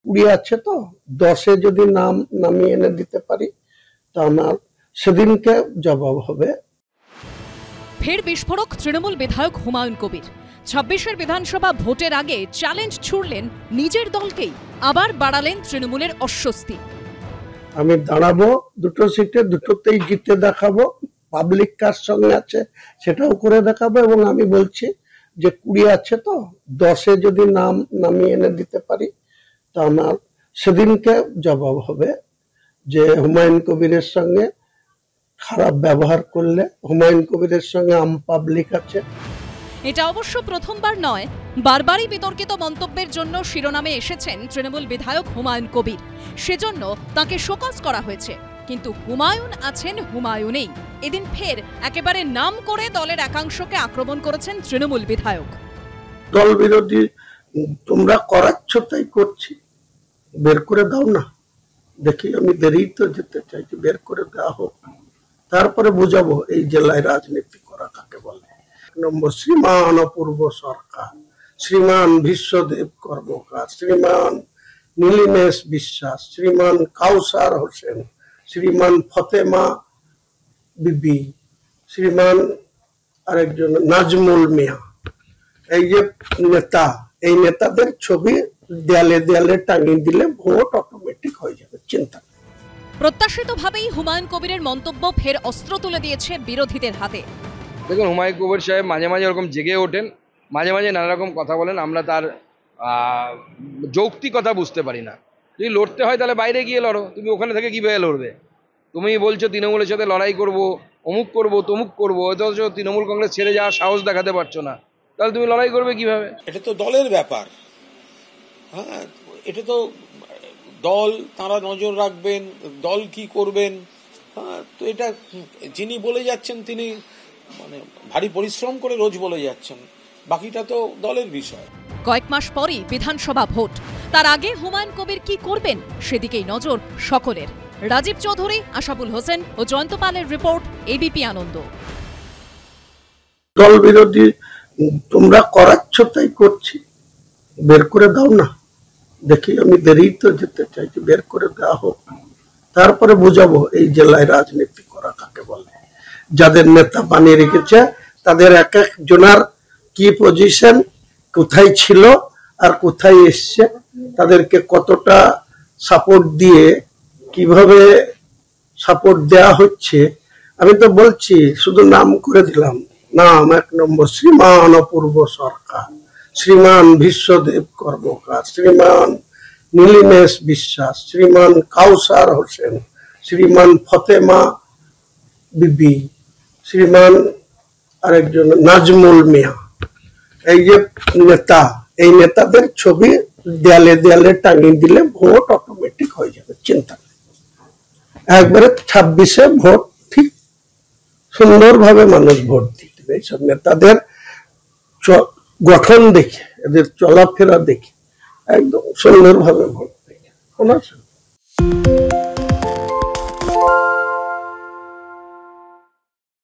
কুড়ি আছে তো 10-এ যদি নাম নামিয়ে এনে দিতে পারি তো আমার সেদিনকে জবাব হবে। ফের বিস্ফোরক তৃণমূল বিধায়ক হুমায়ুন কবির। 26-এর বিধানসভা ভোটের আগে চ্যালেঞ্জ ছুড়লেন নিজের দলকেই, আবার বাড়ালেন তৃণমূলের অস্বস্তি। আমি দাঁড়াবো দুটো সিটে, দুটোতেই জিতে দেখাবো, পাবলিক কার সঙ্গে আছে সেটাও করে দেখাবো, এবং আমি বলছি যে 20 আছে তো 10-এ যদি নাম নামিয়ে এনে দিতে পারি তো আমার সেদিনকে জবাব হবে যে হুমায়ুন কবিরের সঙ্গে খারাপ ব্যবহার করলে হুমায়ুন কবিরের সঙ্গে আম পাবলিক আছে। এটা অবশ্য প্রথমবার নয়, বারবারই বিতর্কিত মন্তব্যের জন্য শিরোনামে এসেছেন তৃণমূল বিধায়ক হুমায়ুন কবির। সেজন্য তাকে শোকজ করা হয়েছে, কিন্তু হুমায়ুন আছেন হুমায়ুনেই। এদিন ফের একেবারে নাম করে দলের একাংশকে আক্রমণ করেছেন তৃণমূল বিধায়ক। দল বিরোধী তোমরা করাচ্ছ তাই করছি, বের করে দাও না, দেখি আমি দেরি তো যেতে চাইছি, বের করে দেওয়া হোক, তারপরে বুঝাবো এই জেলায় রাজনীতি করা কাকে বলে। নম্বর শ্রীমান অপূর্ব সরকার, শ্রীমান বিশ্বদেব কর্মকার, শ্রীমান নীলিমেশ বিশ্বাস, শ্রীমান কাউসার হোসেন, শ্রীমান ফতেমা বিবি, শ্রীমান আরেকজন নাজমুল মিয়া, এই যে নেতা, এই নেতাদের ছবি দেয়ালে দেয়ালে টাঙিয়ে দিলে ভোট অটোমেটিক হয়ে যাবে, চিন্তা। প্রত্যাশিতভাবেই হুমায়ুন কবিরের মন্তব্য ফের অস্ত্র তুলে দিয়েছে বিরোধীদের হাতে। দেখুন, হুমায়ুন কবির সাহেব মাঝে মাঝে ওরকম জেগে ওঠেন, মাঝে মাঝে নানা রকম কথা বলেন, আমরা তার যৌক্তিকতা বুঝতে পারি না। যদি লড়তে হয় তাহলে বাইরে গিয়ে লড়ো, তুমি ওখানে থেকে কীভাবে লড়বে? তুমি বলছো তৃণমূলের সাথে লড়াই করব, অমুক করব, তমুক করবো, অথচ তৃণমূল কংগ্রেস ছেড়ে যাওয়ার সাহস দেখাতে পারছো না, তাহলে তুমি লড়াই করবে কিভাবে? এটা তো দলের ব্যাপার। হ্যাঁ, এটা তো দল, তারা নজর রাখবেন, দল কি করবেন। হ্যাঁ, তো এটা যিনি বলে যাচ্ছেন তিনি মানে ভারী পরিশ্রম করে রোজ বলে যাচ্ছেন, বাকিটা তো দলের বিষয়। কয়েক মাস পরই বিধানসভা ভোট, তার আগে হুমায়ুন কবির কি করবেন সেদিকেই নজর সকলের। রাজীব চৌধুরী, আশাবুল হোসেন ও জয়ন্ত পালের রিপোর্ট, এবিপি আনন্দ। দল বিরোধী তোমরা করাচ্ছ তাই করছি, বের করে দাও না, দেখি আমি দেরি তো যেতে চাইছি, বের করে দেওয়া হোক, তারপরে বুঝাবো এই জেলায় রাজনীতি করা কাকে বলে। যাদের নেতা বানিয়ে রেখেছে তাদের এক এক জনার কি পজিশন, কোথায় ছিল আর কোথায় এসছে, তাদেরকে কতটা সাপোর্ট দিয়ে কিভাবে সাপোর্ট দেয়া হচ্ছে। আমি তো বলছি, শুধু নাম করে দিলাম, নাম 1 নম্বর শ্রীমান অপূর্ব সরকার, শ্রীমান বিশ্বদেব কর্মকার, শ্রীমান নীলিমেশ বিশ্বাস, শ্রীমান কাউসার হোসেন, শ্রীমান ফতেমা বিবি, শ্রীমান আরেকজন নাজমুল মিয়া, এই যে নেতা, এই নেতাদের ছবি দেয়ালে দেয়ালে টাঙিয়ে দিলে ভোট অটোমেটিক হয়ে যাবে, চিন্তা। একবারে 26-এ ভোট ঠিক সুন্দরভাবে মানুষ ভোট দিতে দেবে। এইসব নেতাদের গঠন দেখে, এদের চলাফেরা দেখে একদম সুন্দরভাবে ভোট দেবে।